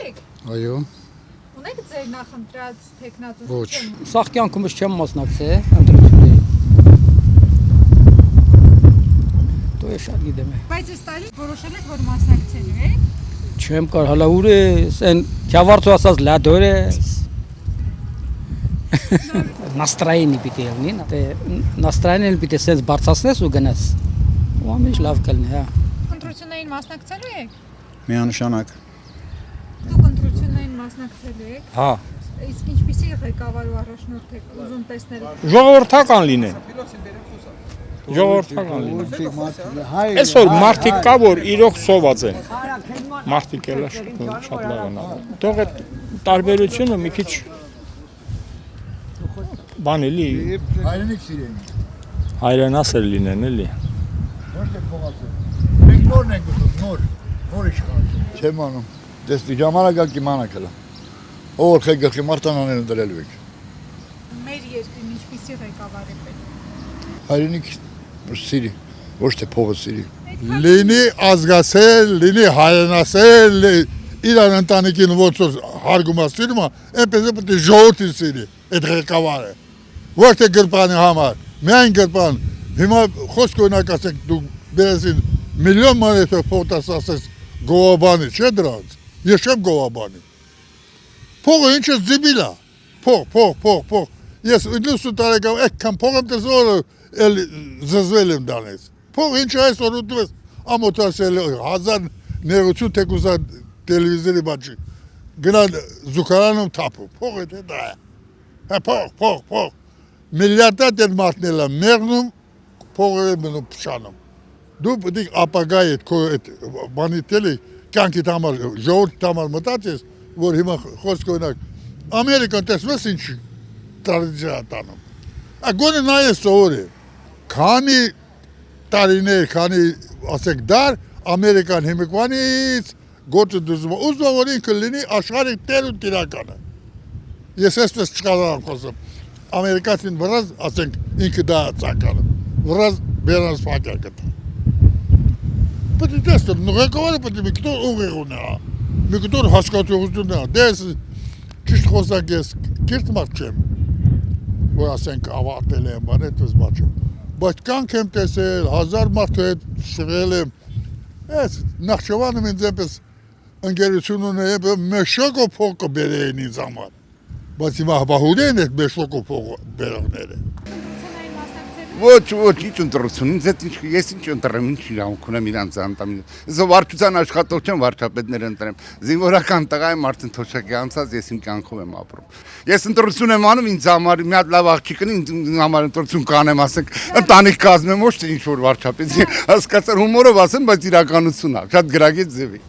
եք։ Այո։ Ունեք ձեր նախընտրած տեխնատուր։ Ոչ։ Սաղ կյանքումս չեմ մասնակցել ընտրությունների։ Դու ես շատ գիտեմ։ Բայց այս տարի որոշել եք, որ մասնակցելու եք։ Չեմ կար հələ ուր է, այն քյավարտու ասած լադոր է։ Настроение պիտի ելնի, դե настроение պիտի sense բարձրացնես ու գնաս։ Ու ամեն լավ կլինի, հա։ Ընտրություններին մասնակցելու եք։ Միանշանակ։ Դուք ընտրություններին մասնակցելու եք։ Հա։ Իսկ ինչպիսի ղեկավար ու առաջնորդ եք ուզում տեսնել։ Ժողովրդական լինեն։ Ժողովրդական լինեն։ Այսօր մարդիկ կա որ իրոք սոված են։ Մարդիկ էլ շատ լավ են։ Թող այդ տարբերությունը մի քիչ բան էլի Հայրենիք սիրեն։ հայրենասեր լինեն էլի։ Ոչ թե փողացել։ Մենք նորն ենք ուզում, նոր իշխան։ Չեմ անում։ Դες ժամանակը կիմանա կլա։ Օր խեգի մարտանաներն դրելու եք։ Մեր երկրին ինչպիսի ղեկավար է պետք։ Հայրենիք սիրի, ոչ թե փողը սիրի։ Լինի ազգասեր, լինի հայրենասեր, իրան ընտանիքին ոնց որ հարգում է սիրում է, այնպես է պետք է ժողովրդին սիրի, այդ ղեկավարը։ Ոչ թե գրպանի համար, միայն գրպան։ Հիմա խոսք օրինակ ասենք դու բերեսին միլիոն մանեթը ֆոտոս ասես գովաբանի, չէ դրանց։ Ես չեմ գովաբանի։ Փողը ինչ է զիբիլա։ Փող։ Ես 80 տարեկան այդքան փող եմ տեսել, էլ զզվել եմ դանից։ Փող ինչ է այսօր ուտվես ամոթասել 1000 ներություն թեկուզա տելևիզորի բաճի։ Գնալ զուգարանում թափում։ Փողը դա է։ Հա փող։ Միլիարդատ են մարդնելա մեղնում փողը մնում փշանում։ Դու պետք է ապագայի այդ բանի տելի կյանքի համար ժողովրդի համար մտածես, որ հիմա խոսք օրինակ Ամերիկան տեսնես ինչ տրադիցիա տանում։ Ագոնը նայես սովորի։ Քանի տարիներ, քանի ասեք դար Ամերիկան հիմիկվանից գործը դուզում։ Ուզում որ ինքը լինի աշխարհի տեր ու տիրականը։ Ես այսպես չկարողam խոսեմ։ Ամերիկացին վրազ ասենք ինքը դա ցանկանում։ Վրազ բերանս փակա կտա։ Պետք է տեսնել, ղեկավարը պետք է մի կտոր ուղիղ ունենա։ Մի կտոր հասկացողություն ունենա։ Դες ճիշտ խոսակ ես կիրթ մարդ չեմ։ Որ ասենք ավարտել եմ, բան այդպես բաց չեմ։ Բայց կանք եմ տեսել, 1000 մարդու հետ շղել եմ։ Այս Նախճեվանում ինձ այնպես ընկերություն ունեի, մեշոկո փող կբերեին ինձ համար։ Բայց հիմա հապահուրեն այդ մեշոկո փող բերողները։ Ընտրություններին մասնակցելու Ոչ, ինչ ընտրություն, ես ինչ ընտրեմ, ինչ իրավունք ունեմ իրանց անտամին։ Ես վարչության աշխատող չեմ, վարչապետներ ընտրեմ։ Զինվորական տղա եմ, Մարտին Թոշակի անցած, ես իմ կյանքով եմ ապրում։ Ես ընտրություն եմ անում ինձ համար, մի հատ լավ աղջիկ կնի, ինձ համար ընտրություն կանեմ, ասենք, ընտանիք կազմեմ, ոչ թե ինչ որ վարչապետ։ Հասկացար հումորով ասեմ, բայց իրականություն է, շատ գրագետ ձևի։